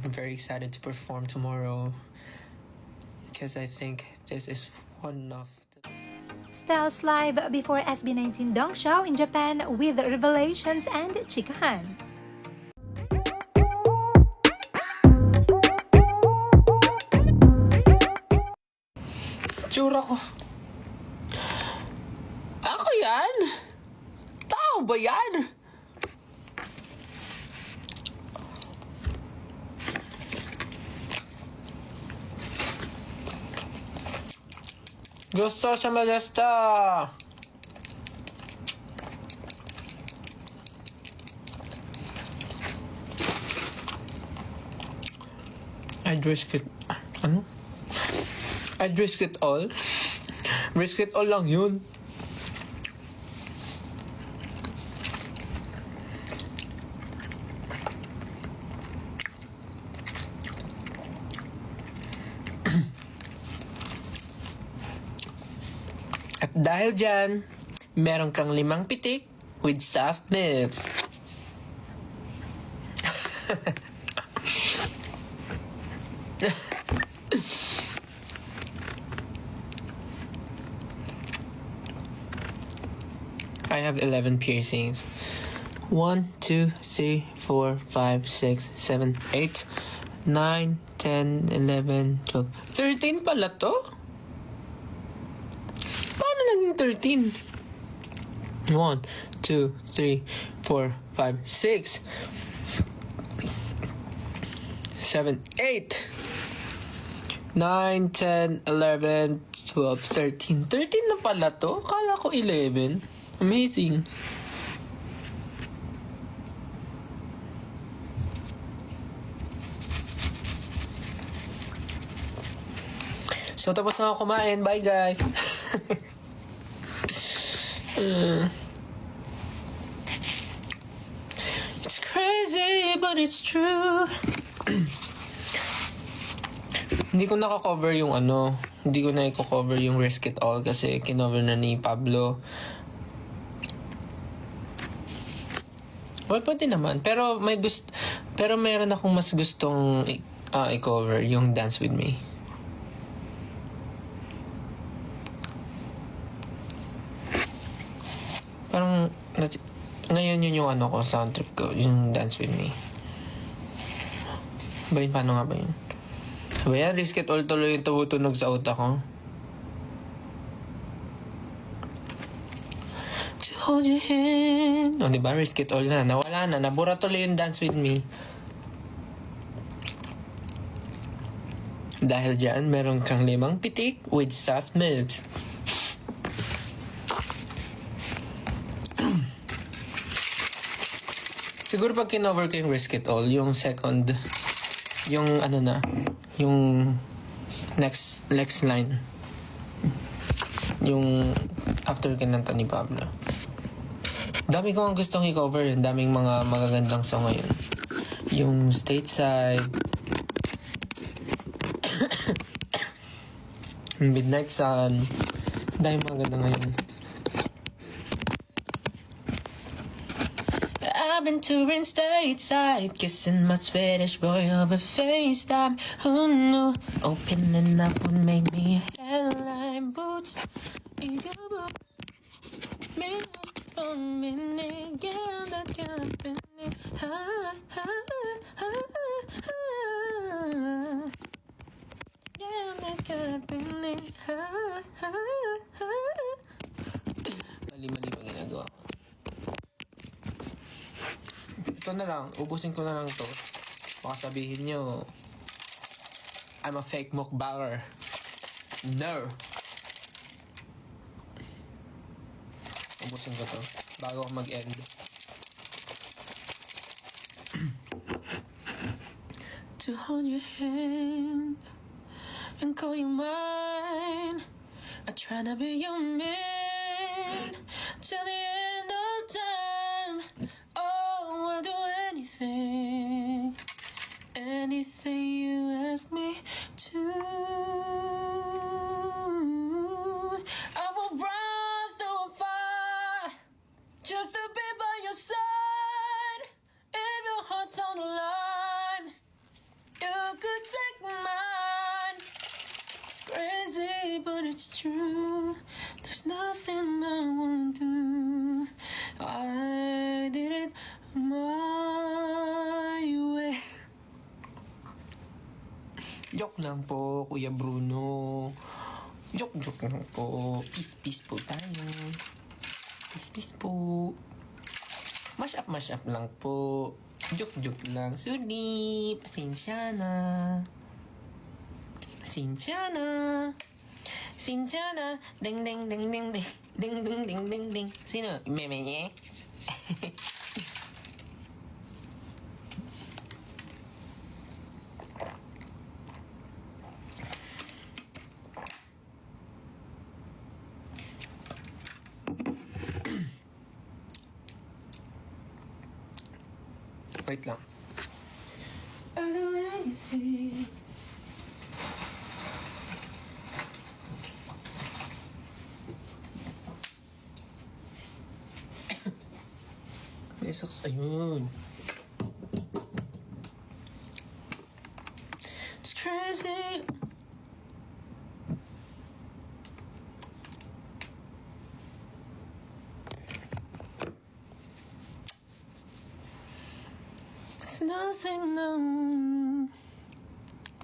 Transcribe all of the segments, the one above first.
I'm very excited to perform tomorrow because I think this is one of the... Styles live before SB19 Dong Show in Japan with Revelations and Chikahan. Tsura ko. Ako yan? Tao ba yan? Gusto sa Malesta! I'd risk it. Ano? I'd risk it all. Risk it all lang yun. At dahil dyan, meron kang 5 pitik with soft lips. I have 11 piercings. 1, 2, 3, 4, 5, 6, 7, 8, 9, 10, 11, 12. 13 pala to? Paano naging 13? 1, 2, 3, 4, 5, 6, 7, 8, 9, 10, 11, 12, 13. 13 na pala to? Akala ko 11. Amazing. So, tapos na ako kumain. Bye, guys. It's crazy, but it's true. Hindi ko naka-cover yung ano. Hindi ko na i-cover yung Risk It All kasi kinover na ni Pablo. Well, pwede naman. Pero meron akong mas gustong i-cover yung Dance With Me. Parang ngayon yun yung ano ko, sound trip ko, yung Dance With Me. Paano nga ba yun? Sabi yan, Risk It All tuloy yung tumutunog sa utak ko. To hold your hand. O, diba? Risk It All na. Nawala na. Nabura tuloy yung Dance With Me. Dahil dyan, meron kang 5 pitik with soft lips. Siguro pag kinover ko yung Risk It All, yung second, yung ano na, yung next line. Yung after kinanta ni Pablo. Dami ko ang gustong i-cover yun. Daming mga magagandang song ngayon. Yung Stateside, Midnight Sun, daming magaganda ngayon. I've been touring stateside, kissing my Swedish boy over FaceTime. Who knew opening up would make me a headline boots? Mali-mali pang ginagawa ko. Ito na lang, ubusin ko na lang to. Baka sabihin nyo, I'm a fake mukbanger. No! Ubusin ko to, bago ako mag-end. To hold your hand and call you mine. I try to be your man till the end of time. Oh, I'll do anything, anything you ask me to. I will run through a fire just to be by your side. If your heart's on the line, it's true. There's nothing I won't do. I did it my way. Joke lang po, Kuya Bruno. Joke lang po. Peace po tayo. Peace po. Mash up lang po. Joke lang. Sorry. Pasensya na. Ding ding ding ding ding. Ding ding ding ding ding. Sino? Meme niya? Wait lang. I don't know anything. May socks. Ayun. It's crazy. It's nothing known.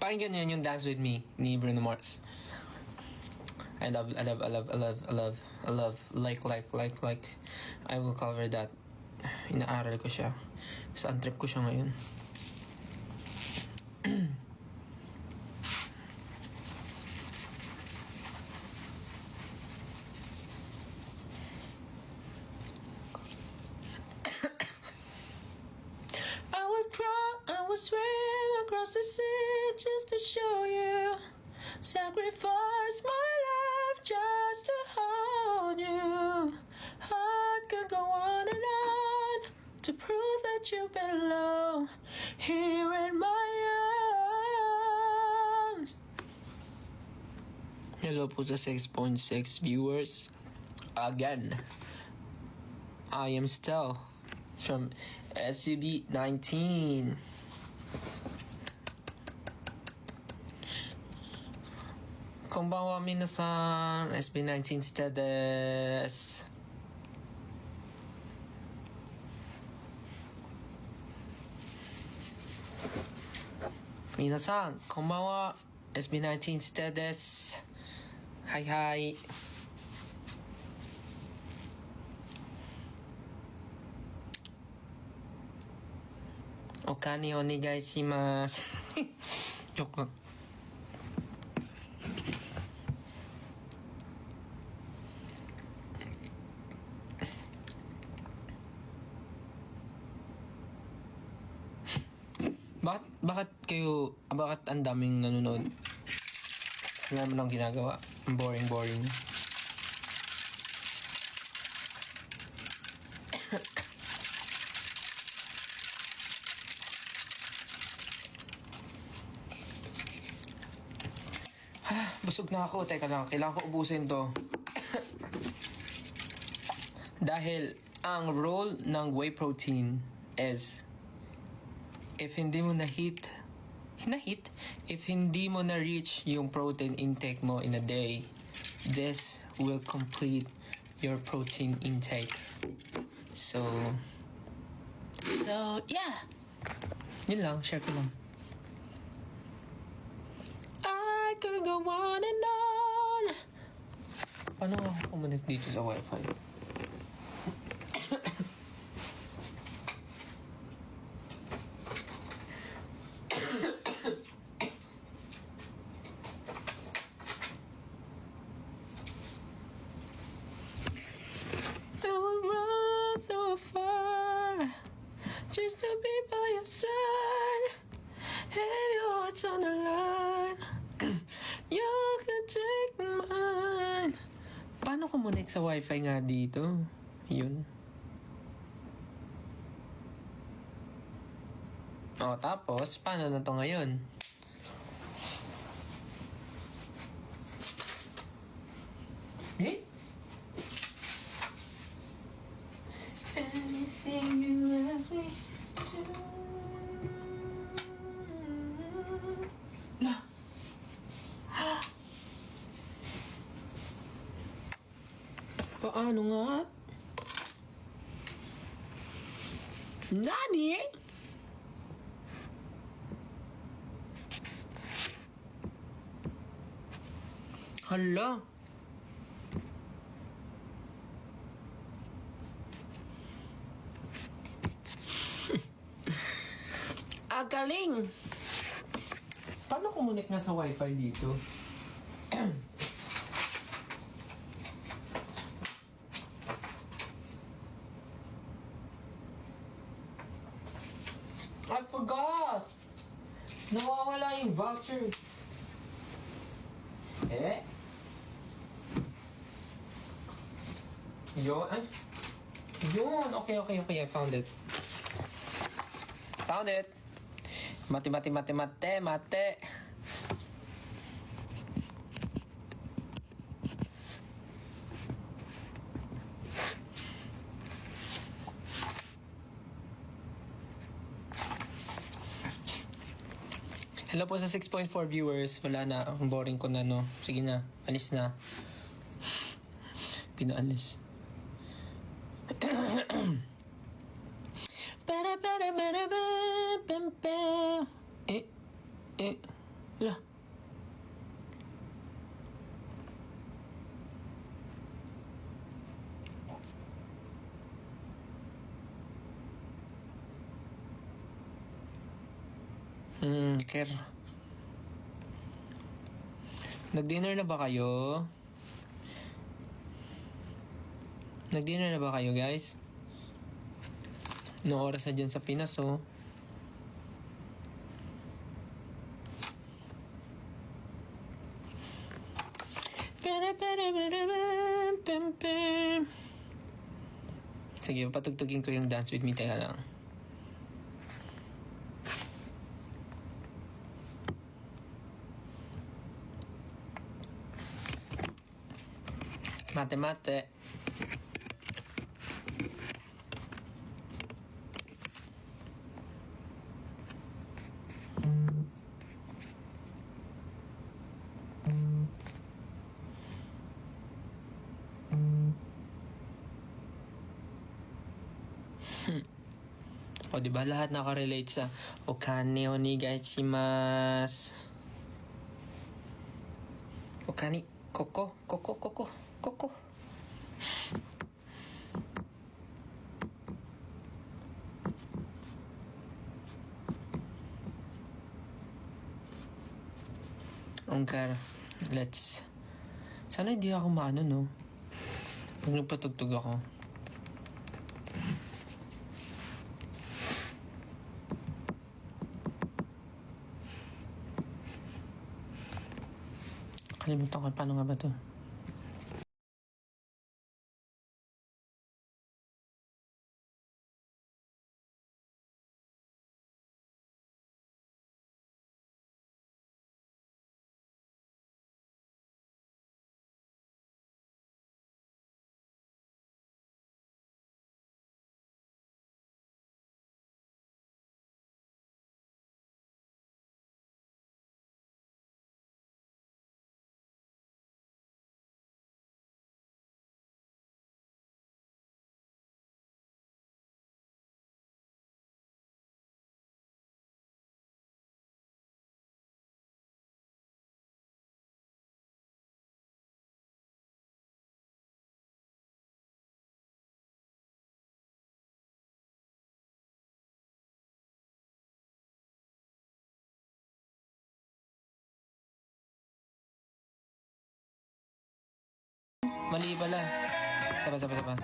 Pakinggan nyo yung Dance With Me ni Bruno Mars. I love. Like. I will cover that. Inaaral ko siya. Saan trip ko siya ngayon? I would swim across the sea just to show you. Sacrifice my life just to hold you. I could go on and on to prove that you belong here in my arms. Hello po sa 6.6 viewers. Again, I am Stel from SCB 19. Konbanwa minasan, SB19 Stel desu. Minasan, konbanwa, SB19 Stel desu. Hi. Okane onegai shimasu. Joke lang. Bakit ang daming nanonood? Wala mo lang ginagawa. Boring. Busog na ako. Teka lang. Kailangan ko ubusin to. Dahil ang role ng whey protein is if hindi mo if hindi mo na-reach yung protein intake mo in a day, this will complete your protein intake. So yeah. Yun lang, share ko lang. I could go on and on. Paano nga ako kumonect dito sa wifi? Just to be by your side, have your heart's on the line. You can take mine. Paano kumonek sa wifi nga dito? Yun. O, tapos, paano na to ngayon? Eh? Anything you ask me to. La. Ano nga? Nani? Hala. Galing! Paano kumunik na sa wifi dito? I forgot! Nawawala yung voucher. Yun. Ay. Yun. Okay. I found it. Found it. Mate. Hello po sa 6.4 viewers. Wala na. Ang boring ko na, no. Sige na. Alis na. Pinaalis. La. Ker. Nag-dinner na ba kayo? Nag-dinner na ba kayo, guys? No oras na dyan sa Pinas, oh. Sige, patugtugin ko yung Dance With Me. Teka lang. Mate. O, diba lahat nakarelate sa Okane onegaishimasu. Okane, koko. Ongkar, let's... Sana hindi ako maano, no? Pag nagpatugtog ako. Kalimutan ko paano nga ba to? Mali pala. Saba.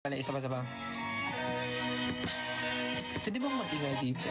Isa pa, isa pa. Pwede bang matingay dito?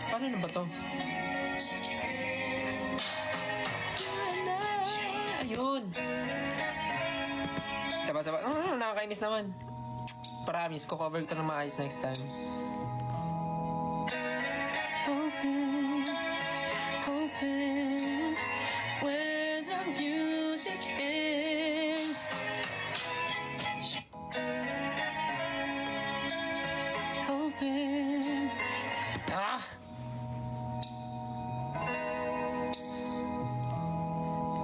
Paano na ba to? Ayun. Saba-saba. Nakakainis naman. Promise, ko-cover ko na maayos next time. Hoping, hoping, where the music is. Hoping.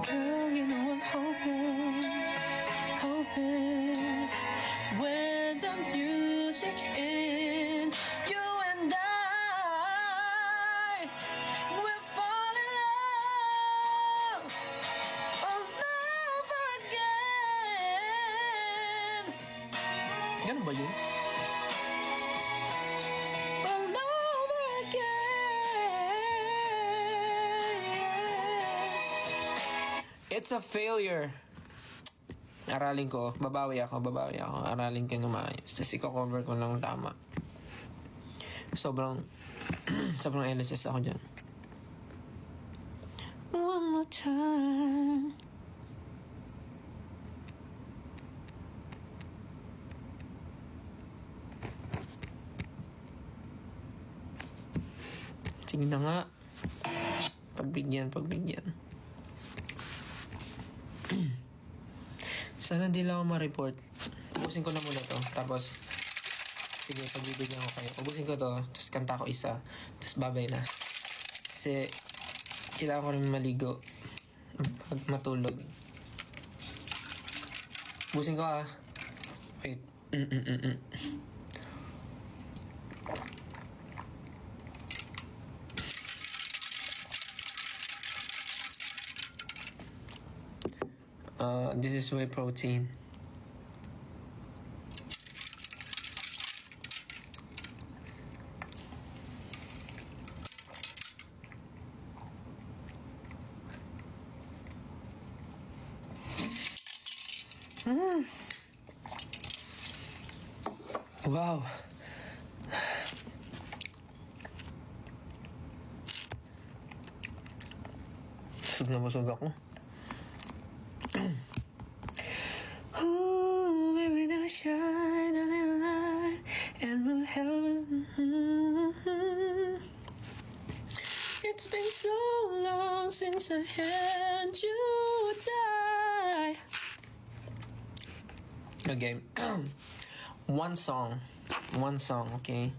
Girl, you know I'm hoping, hoping, when the music ends, you and I will fall in love all over again. Ganun ba yun? All over again. It's a failure. Aralin ko. Babawi ako. Aralin ko na maayos. Tapos i-cover ko ng tama. Sobrang LSS ako dyan. One more time. Sige na nga. Pagbigyan. Sana hindi lang ako ma-report. Ubusin ko na muna to. Tapos, sige, pagbibigyan ko kayo. Ubusin ko to. Tapos kanta ko isa. Tapos babay na. Kasi, kailangan ko rin maligo. Matulog. Ubusin ko ah. Wait. This is whey protein. Wow. Busog na busog ako. Ooh, maybe now shine a little light and will help us. It's been so long since I had you die. Okay. One song, okay?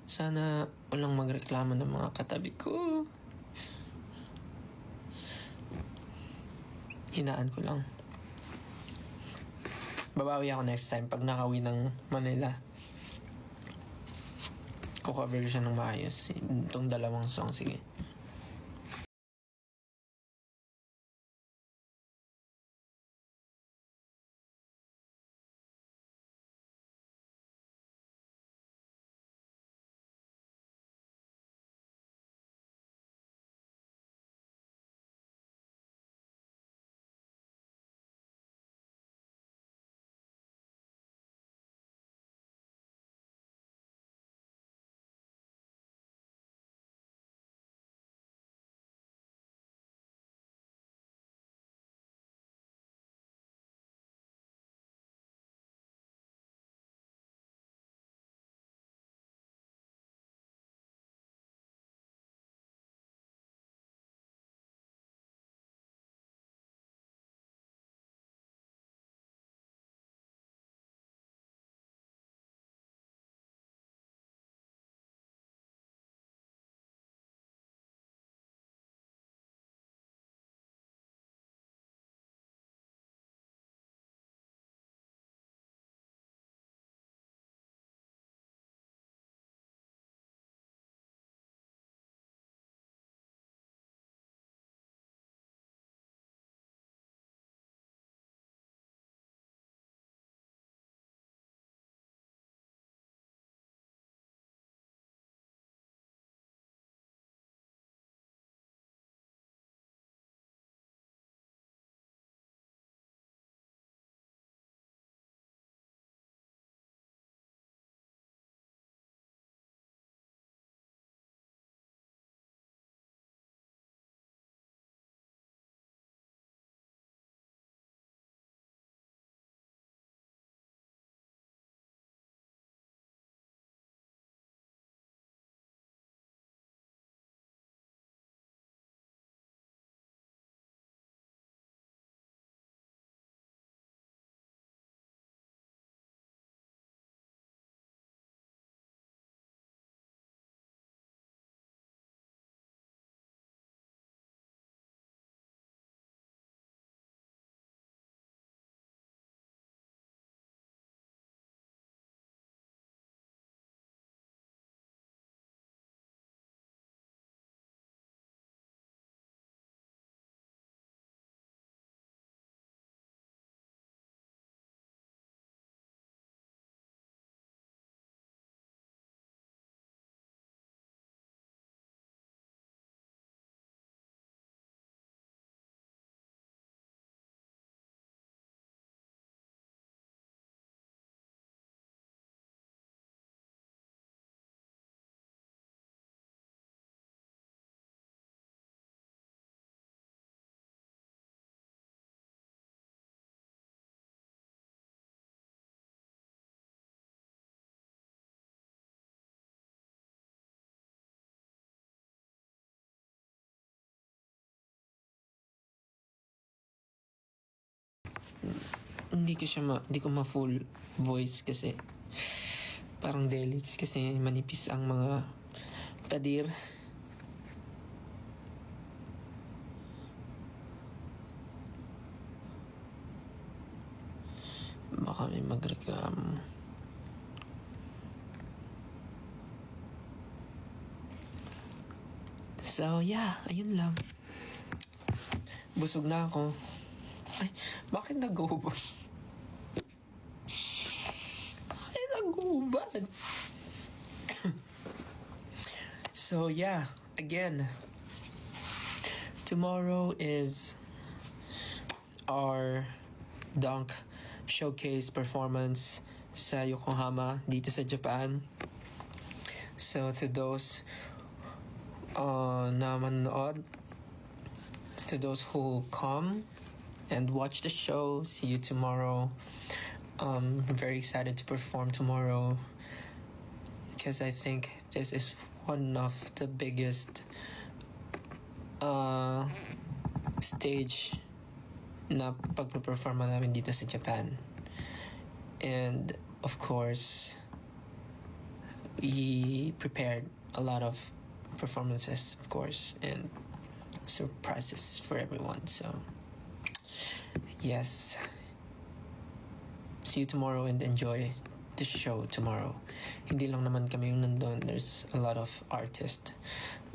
Sana walang magreklamo ng mga katabi ko. Hinaan ko lang. Babawi ako next time pag nakauwi ng Manila. Ko-cover siya ng maayos. Itong dalawang song, sige. hindi ko ma-full voice kasi parang delics kasi manipis ang mga padir. Baka may magreklamo. So, yeah, ayun lang. Busog na ako. Ay, bakit nag-uubad? Bakit nag-uubad? So, yeah, again, tomorrow is our dunk showcase performance sa Yokohama dito sa Japan. So to those na manonood, to those who come and watch the show, see you tomorrow. Very excited to perform tomorrow because I think this is one of the biggest stage na pagpe-perform namin dito sa Japan. And of course, we prepared a lot of performances, of course, and surprises for everyone. So, yes. See you tomorrow and enjoy the show tomorrow. Hindi lang naman kami yung nandun. There's a lot of artists,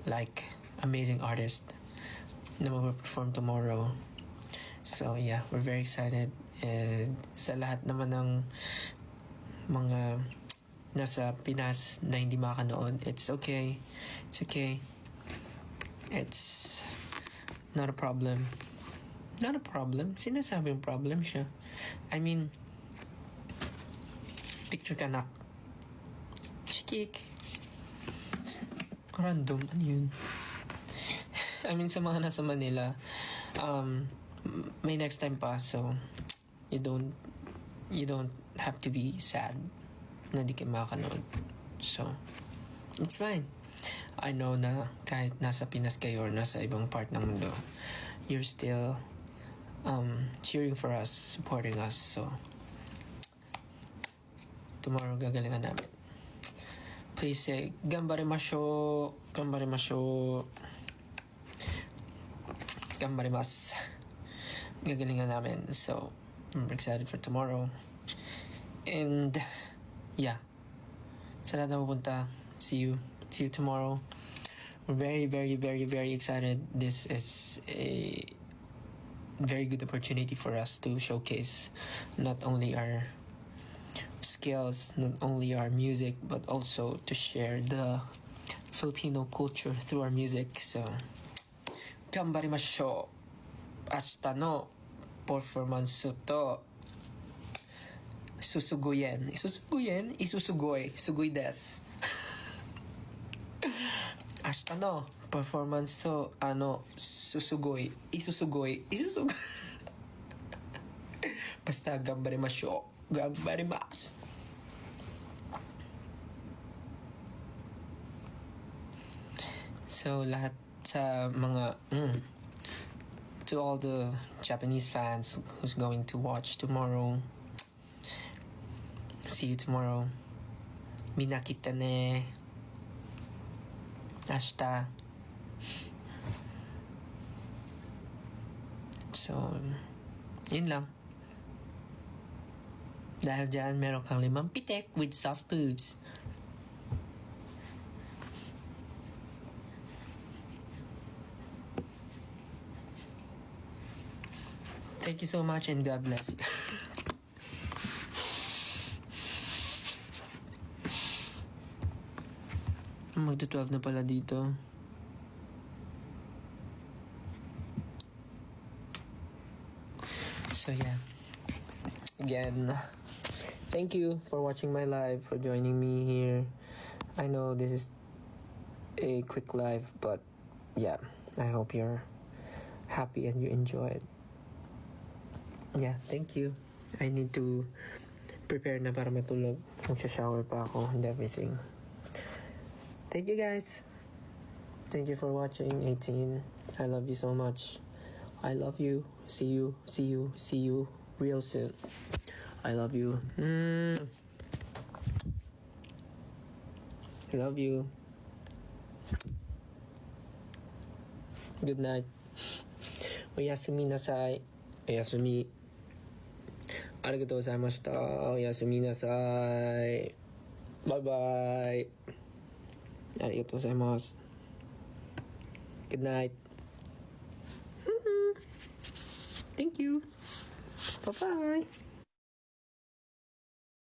like amazing artists na mag-perform tomorrow. So yeah, we're very excited. And sa lahat naman ng mga nasa Pinas na hindi makanood, it's okay. It's okay. It's not a problem. Not a problem. Sinasabing problem siya. I mean, picture ka nak. Chikik. Random. Ano yun? I mean, sa mga nasa Manila, may next time pa, so you don't have to be sad na di kayo makakanood. So it's fine. I know na kahit nasa Pinas kayo or nasa ibang part ng mundo, you're still cheering for us, supporting us. So tomorrow gagalingan namin. Please say ganbarimashou, ganbarimashou, ganbarimasu. Gagalingan namin. So, I'm excited for tomorrow. And, yeah. Sa lahat na pupunta, see you tomorrow. We're very, very, very, very excited. This is a very good opportunity for us to showcase not only our skills, not only our music, but also to share the Filipino culture through our music. So, ganbarimashou. 明日のパフォーマンスとすごいです明日のパフォーマンスとすごいbasta ganbarimashou. Ganbarimasu. So lahat sa mga to all the Japanese fans who's going to watch tomorrow, see you tomorrow. Minakita ne. Ashita. So, yun lang. Dahil dyan, meron kang 5 pitek with soft boobs. Thank you so much and God bless you. Magto-12 na pala dito. So yeah. Again, thank you for watching my live, for joining me here. I know this is a quick live, but yeah, I hope you're happy and you enjoy it. Yeah, thank you. I need to prepare na para matulog. Magsha-shower pa ako and everything. Thank you guys. Thank you for watching 18. I love you so much. I love you. See you. real soon. I love you. I love you. Good night. Oyasumi nasai. Oyasumi. Arigatou gozaimashita. Oyasumi nasai. Bye bye. Arigatou gozaimasu. Good night. Thank you. Bye bye.